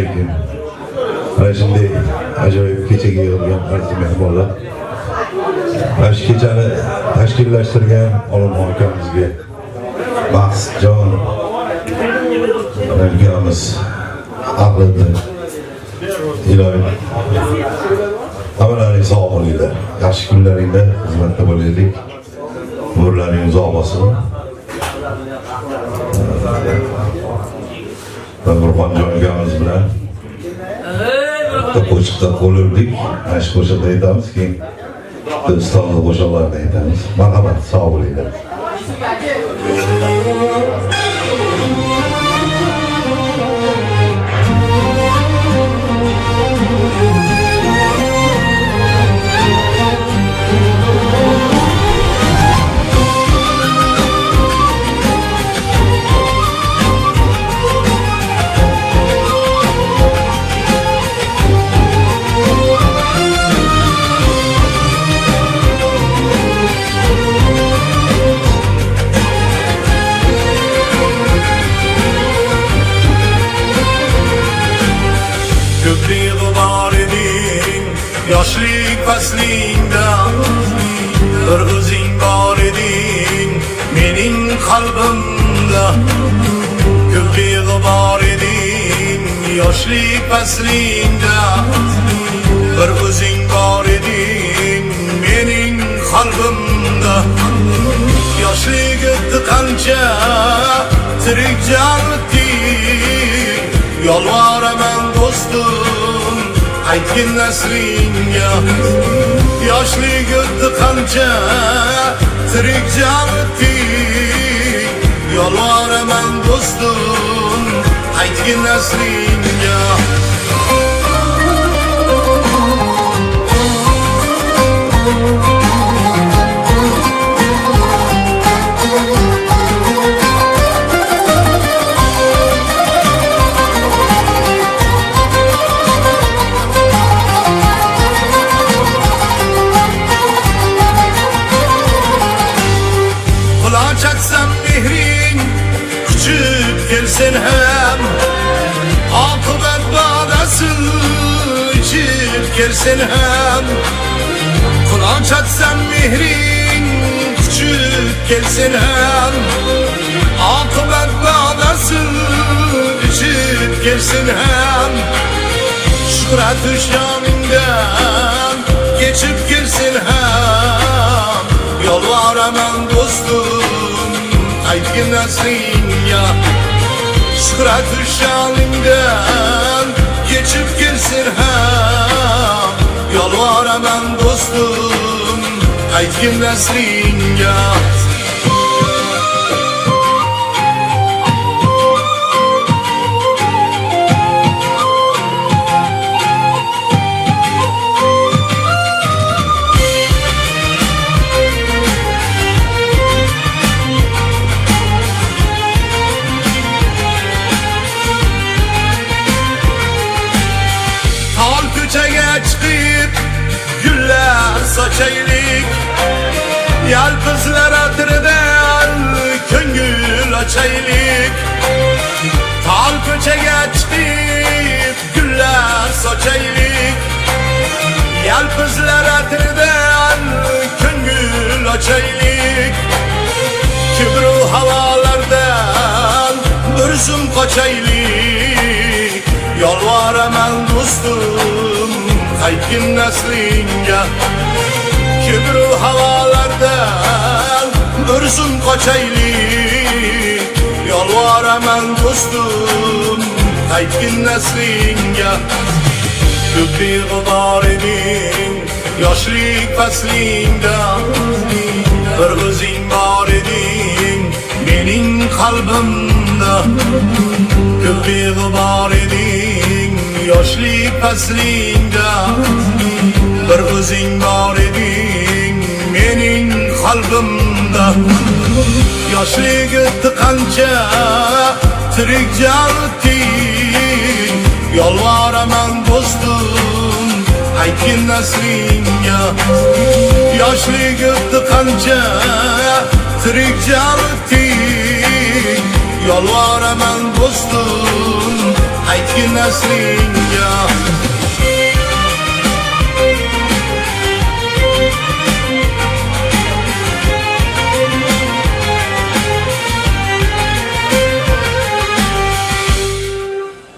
aleyküm. Ana shunday ajoyib kechaga yig'ilgan aziz mehmonlar. Mana shu kechani tashkillashtirgan Olimxon akamizga Maqsudjon akamiz aqlida iloyim. Hammalaring sog' bo'linglar. Yaxshi kunlaringda xizmatda bo'laylik. Umrlaring uzoq bo'lsin. Nurxonjon akamiz bilan qo'shiqda qo'lirdik. Mana shu qo'shiqda aytamiz, keyin ustozli qo'shiqlarni aytamiz. Marhamat, sog' bo'linglar. Yoshlik faslingda bir o'zing bor eding mening qalbimda. Ko'p bor eding yoshlik faslingda bir o'zing bor eding mening qalbimda. Yoshlik o'tdi qancha tirik jonlik, yolvoraman do'stim aytgin nasringga. Yoshlik o'tdi qancha tirik jonlik, yolvoraman do'stim aytgin nasringga. Açaksam mehrin küçük gelsen hem akıbet badası içip gelsen hem. Kulaç açsam mehrin küçük gelsen hem akıbet badası içip gelsen hem. Şükret üşyanından geçip gelsen hem. Yolvaraman do'stim aytgin nasringga. Shuhrat ushalingdan kechib kelsin ham. Yolvaraman do'stim aytgin nasringga. Sochaylik yalpizlar atridan ko'ngil ochaylik. Tol ko'chaga chiqib gullar sochaylik. Yalpizlar atridan ko'ngil ochaylik. Kibru havolardan bir zum qochaylik. Yolvoraman do'stim aytgin nasringga. Kibru havolardan bir zum qochaylik. Yolvoraman do'stim aytgin nasringga. Ko'p bor eding yoshlik faslingda bir o'zing bor eding mening qalbimda. Ko'p bor eding yoshlik faslingda bir o'zing bor eding mening qalbimda. Yoshlik o'tdi qancha tirik jonlik, yolvoraman do'stim aytgin nasringga. Yoshlik o'tdi qancha tirik jonlik, yolvoraman do'stim aytgin eski neslinga